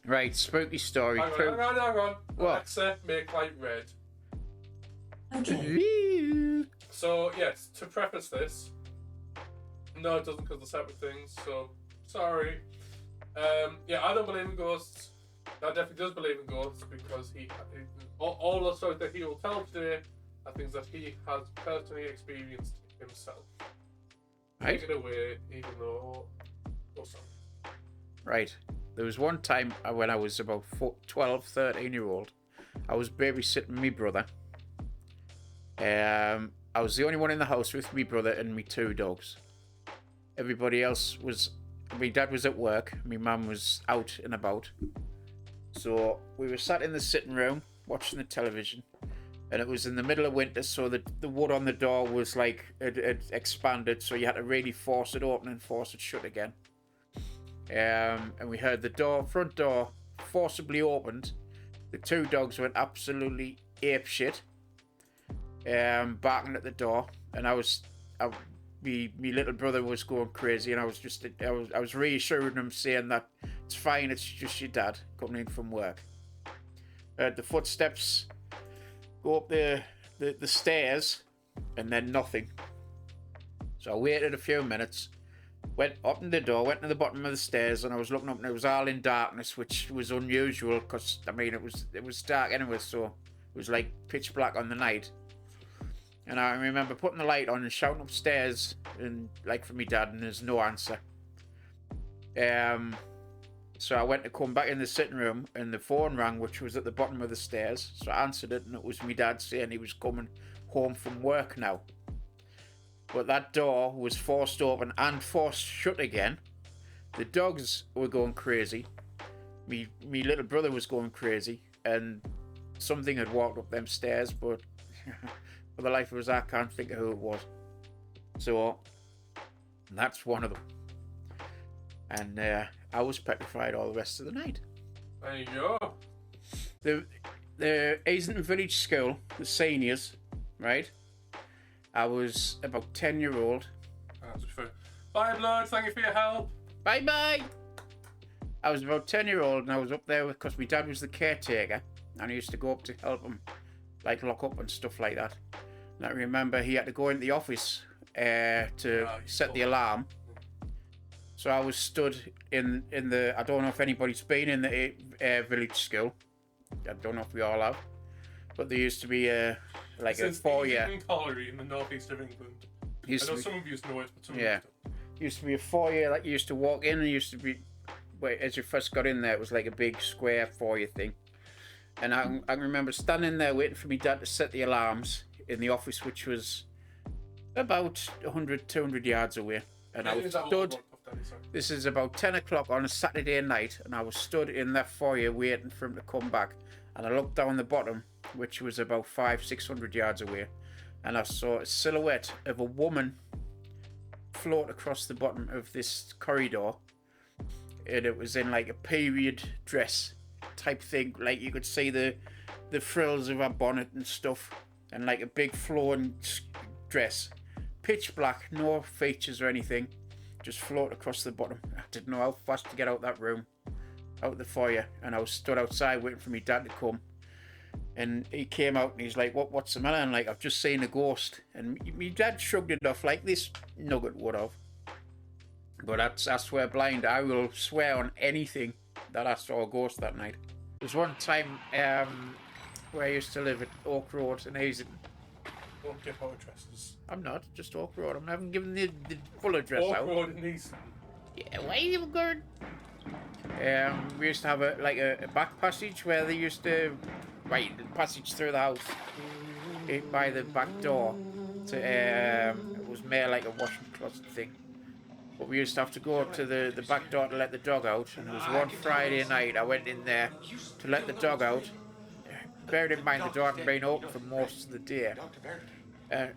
Right, spooky story. Hang on. What? Alexa, make light red. Okay. So, yes, to preface this, no, it doesn't because they're separate things, so sorry. Yeah, I don't believe in ghosts. Dad definitely does believe in ghosts because all the stories that he will tell today are things that he has personally experienced himself. Right. Take it away, even though. Oh, sorry. Right. There was one time when I was about 12, 13-year-old. I was babysitting my brother. I was the only one in the house with my brother and my 2 dogs. Everybody else was... My dad was at work. My mum was out and about. So we were sat in the sitting room watching the television. And it was in the middle of winter, so the wood on the door was like... It expanded, so you had to really force it open and force it shut again. And we heard the front door forcibly opened. The 2 dogs went absolutely apeshit, barking at the door, and my little brother was going crazy, and I was reassuring him, saying that it's fine, it's just your dad coming in from work. Heard the footsteps go up the stairs, and then nothing. So I waited a few minutes. Went up in the door, went to the bottom of the stairs, and I was looking up, and it was all in darkness, which was unusual because I mean it was dark anyway, so it was like pitch black on the night. And I remember putting the light on and shouting upstairs, and like for me dad, and there's no answer. So I went to come back in the sitting room, and the phone rang, which was at the bottom of the stairs. So I answered it, and it was my dad saying he was coming home from work now. But that door was forced open and forced shut again. The dogs were going crazy. Me little brother was going crazy. And something had walked up them stairs, but for the life of us, I can't think of who it was. So, that's one of them. And I was petrified all the rest of the night. There you go. The Asian Village School, the seniors, right? I was about 10-year-old. Bye, Blood. Thank you for your help. Bye. I was about 10-year-old, and I was up there because my dad was the caretaker, and I used to go up to help him, like lock up and stuff like that. And I remember he had to go into the office to set the alarm. So I was stood in the. I don't know if anybody's been in the village school. I don't know if we all have, but there used to be a foyer. Colliery in the northeast of England. I know some of you know it, but some of you don't. Used to be a foyer that you used to walk in, and used to be, as you first got in there, it was like a big square foyer thing. And I remember standing there waiting for my dad to set the alarms in the office, which was about 100, 200 yards away. And I was stood. This is about 10 o'clock on a Saturday night, and I was stood in that foyer waiting for him to come back. And I looked down the bottom, which was about 500-600 yards away, and I saw a silhouette of a woman float across the bottom of this corridor, and it was in like a period dress type thing, like you could see the frills of her bonnet and stuff, and like a big flowing dress, pitch black, no features or anything, just float across the bottom. I didn't know how fast to get out that room, out the foyer, and I was stood outside waiting for my dad to come. And he came out and he's like, what's the matter? And like, I've just seen a ghost. And my dad shrugged it off like this nugget would have. But I swear blind, I will swear on anything that I saw a ghost that night. There's one time where I used to live at Oak Road in Hazen. Don't give our addresses. I'm not, just Oak Road. I haven't given the full address Oak out. Road in Hazen. Yeah, why are you good? We used to have a back passage where they used to... Right, the passage through the house by the back door to it was more like a washing closet thing. But we used to have to go up to the back door to let the dog out, and it was one Friday night I went in there to let the dog out. Bearing in mind the door hadn't been open for most of the day.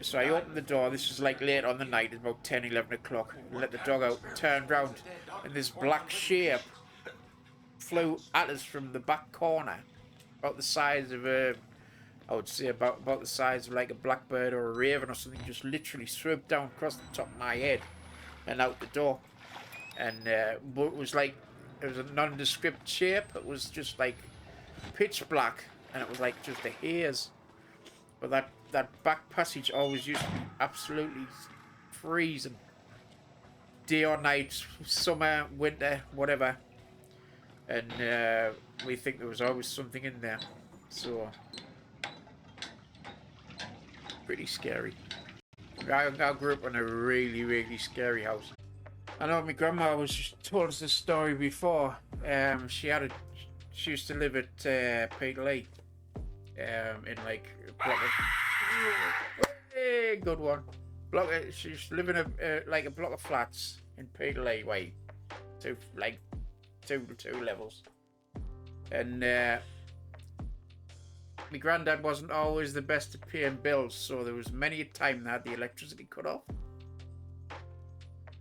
So I opened the door, this was like late on the night, it's about 10, 11 o'clock, let the dog out, turned round, and this black shape flew at us from the back corner. About the size of I would say about the size of like a blackbird or a raven or something, just literally swooped down across the top of my head and out the door. And but it was like it was a nondescript shape. It was just like pitch black, and it was like just a haze. But that back passage always used to be absolutely freezing, day or night, summer, winter, whatever. And we think there was always something in there, so pretty scary. I grew up in a really, really scary house. I know my grandma was just told us this story before. She used to live at Peterlee, in like a block of, hey, good one. She used to live in like a block of flats in Peterlee, way, two levels, and my granddad wasn't always the best at paying bills, so there was many a time they had the electricity cut off.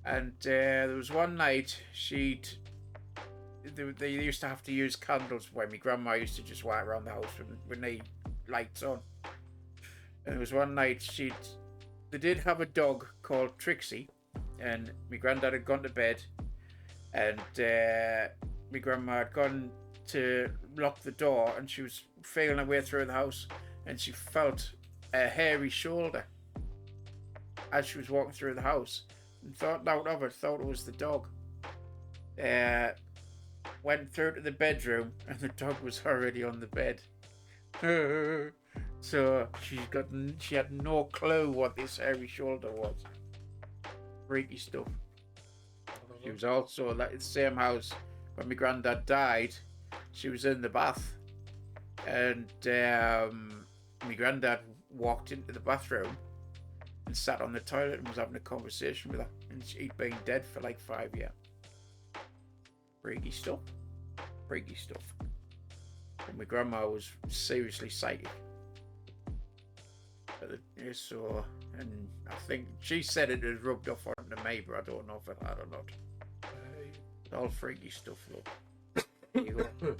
And there was one night they used to have to use candles when my grandma used to just walk around the house with the lights on. And there was one night they did have a dog called Trixie, and my granddad had gone to bed, and my grandma had gone to lock the door, and she was feeling her way through the house, and she felt a hairy shoulder as she was walking through the house, and thought it was the dog. Went through to the bedroom, and the dog was already on the bed. So she had no clue what this hairy shoulder was. Freaky stuff. She was also at the same house when my granddad died. She was in the bath, and my granddad walked into the bathroom and sat on the toilet and was having a conversation with her, and she'd been dead for like 5 years. Freaky stuff. And my grandma was seriously psychic. So, and I think she said it had rubbed off onto me, but I don't know if it had or not. All freaky stuff, though. There you go.